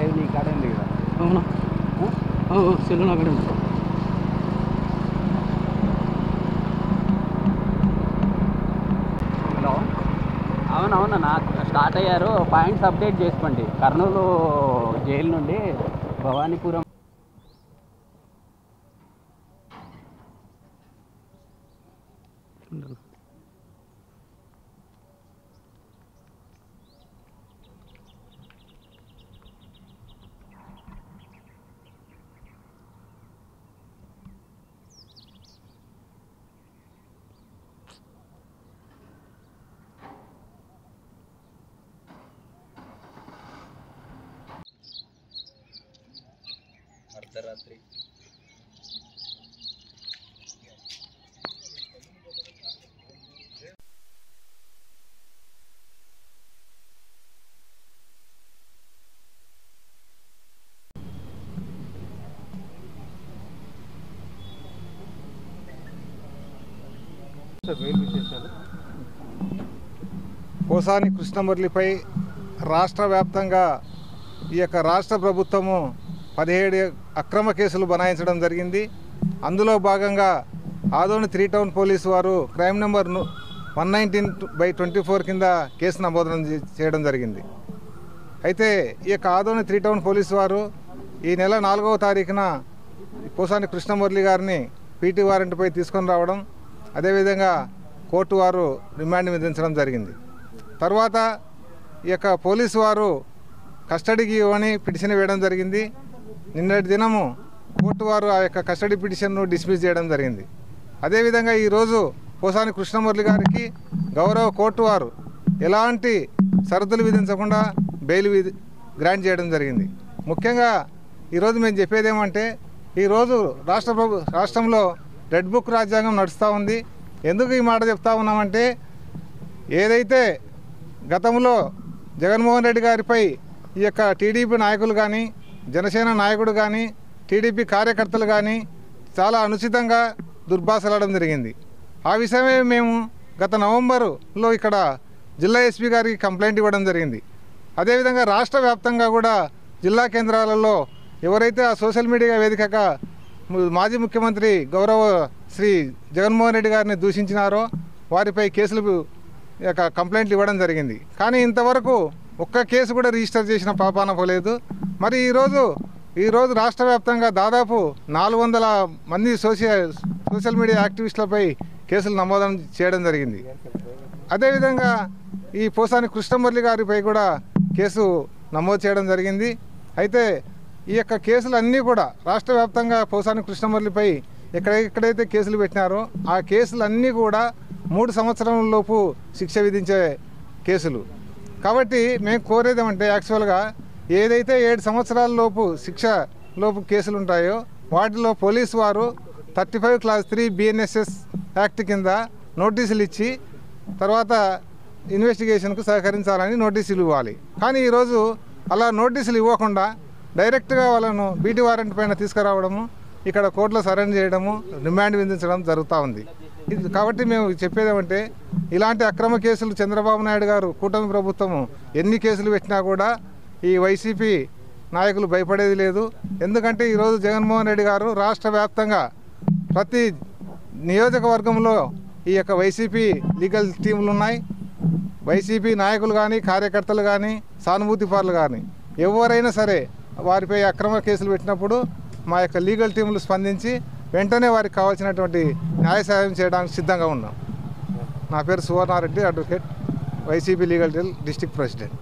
Live నీ కాడే ఉంది కదా. అవునా? సెల్ నా కాడే ఉంది. హలో, అవునవునన్నా స్టార్ట్ అయ్యారు. పాయింట్స్ అప్డేట్ చేసుకోండి. కర్నూలు జైలు నుండి భవానీపురం అర్ధరాత్రి పోసాని కృష్ణమురళిపై రాష్ట్ర వ్యాప్తంగా ఈ యొక్క రాష్ట్ర ప్రభుత్వము 17 అక్రమ కేసులు బనాయించడం జరిగింది. అందులో భాగంగా ఆదోని 3 టౌన్ పోలీసు వారు క్రైమ్ నెంబర్ 119/24 కింద కేసు నమోదు చేయడం జరిగింది. అయితే ఈ యొక్క ఆదోని 3 టౌన్ పోలీసు వారు ఈ నెల 4వ తారీఖున పోసాని కృష్ణమురళి గారిని పీటీ వారెంట్పై తీసుకొని రావడం, అదేవిధంగా కోర్టు వారు రిమాండ్ విధించడం జరిగింది. తర్వాత ఈ యొక్క పోలీసు వారు కస్టడీకి ఇవ్వని పిటిషన్ వేయడం జరిగింది. నిన్నటి దినము కోర్టు వారు ఆ యొక్క కస్టడీ పిటిషన్ను డిస్మిస్ చేయడం జరిగింది. అదేవిధంగా ఈరోజు పోసాని కృష్ణమురళి గారికి గౌరవ కోర్టు వారు ఎలాంటి షరతులు విధించకుండా బెయిల్ గ్రాంట్ చేయడం జరిగింది. ముఖ్యంగా ఈరోజు మేము చెప్పేది ఏమంటే, ఈరోజు రాష్ట్రంలో రెడ్ బుక్ రాజ్యాంగం నడుస్తూ ఉంది. ఎందుకు ఈ మాట చెప్తా ఉన్నామంటే, ఏదైతే గతంలో జగన్మోహన్ రెడ్డి గారిపై ఈ యొక్క టీడీపీ నాయకులు కానీ, జనసేన నాయకుడు కానీ, టీడీపీ కార్యకర్తలు కానీ చాలా అనుచితంగా దుర్భాషలాడడం జరిగింది. ఆ విషయమే మేము గత నవంబరులో ఇక్కడ జిల్లా ఎస్పీ గారికి కంప్లైంట్ ఇవ్వడం జరిగింది. అదేవిధంగా రాష్ట్ర వ్యాప్తంగా కూడా జిల్లా కేంద్రాలలో ఎవరైతే ఆ సోషల్ మీడియా వేదికగా మాజీ ముఖ్యమంత్రి గౌరవ శ్రీ జగన్మోహన్ రెడ్డి గారిని దూషించినారో వారిపై కేసులు కంప్లైంట్లు ఇవ్వడం జరిగింది. కానీ ఇంతవరకు ఒక్క కేసు కూడా రిజిస్టర్ చేసిన పాపాన పోలేదు. మరి ఈరోజు రాష్ట్ర వ్యాప్తంగా దాదాపు 400 మంది సోషల్ మీడియా యాక్టివిస్టులపై కేసులు నమోదు చేయడం జరిగింది. అదేవిధంగా ఈ పోసాని కృష్ణమురళి గారిపై కూడా కేసు నమోదు చేయడం జరిగింది. అయితే ఈ యొక్క కేసులన్నీ కూడా రాష్ట్ర వ్యాప్తంగా పోసాని కృష్ణమురళిపై ఎక్కడైతే కేసులు పెట్టినారో ఆ కేసులన్నీ కూడా 3 సంవత్సరాల లోపు శిక్ష విధించే కేసులు. కాబట్టి మేము కోరేది ఏమంటే, యాక్చువల్గా ఏదైతే 7 సంవత్సరాల లోపు శిక్ష లోపు కేసులు ఉంటాయో వాటిలో పోలీసు వారు 35 క్లాస్ 3 BNSS యాక్ట్ కింద నోటీసులు ఇచ్చి తర్వాత ఇన్వెస్టిగేషన్కు సహకరించాలని నోటీసులు ఇవ్వాలి. కానీ ఈరోజు అలా నోటీసులు ఇవ్వకుండా డైరెక్ట్గా వాళ్ళను బీటీ వారెంట్ పైన తీసుకురావడము, ఇక్కడ కోర్టులో సరెండర్ చేయడము, రిమాండ్ విధించడం జరుగుతూ ఉంది. ఇది కాబట్టి మేము చెప్పేదేమంటే, ఇలాంటి అక్రమ కేసులు చంద్రబాబు నాయుడు గారు కూటమి ప్రభుత్వము ఎన్ని కేసులు పెట్టినా కూడా ఈ వైసీపీ నాయకులు భయపడేది లేదు. ఎందుకంటే ఈరోజు జగన్మోహన్ రెడ్డి గారు రాష్ట్ర వ్యాప్తంగా ప్రతి నియోజకవర్గంలో ఈ యొక్క వైసీపీ లీగల్ టీములు ఉన్నాయి. వైసీపీ నాయకులు కానీ, కార్యకర్తలు కానీ, సానుభూతి పరులు కానీ ఎవరైనా సరే వారిపై అక్రమ కేసులు పెట్టినప్పుడు మా యొక్క లీగల్ టీములు స్పందించి వెంటనే వారికి కావాల్సినటువంటి న్యాయ సహాయం చేయడానికి సిద్ధంగా ఉన్నాం. నా పేరు Suvarna Reddy, advocate, YCP legal district president.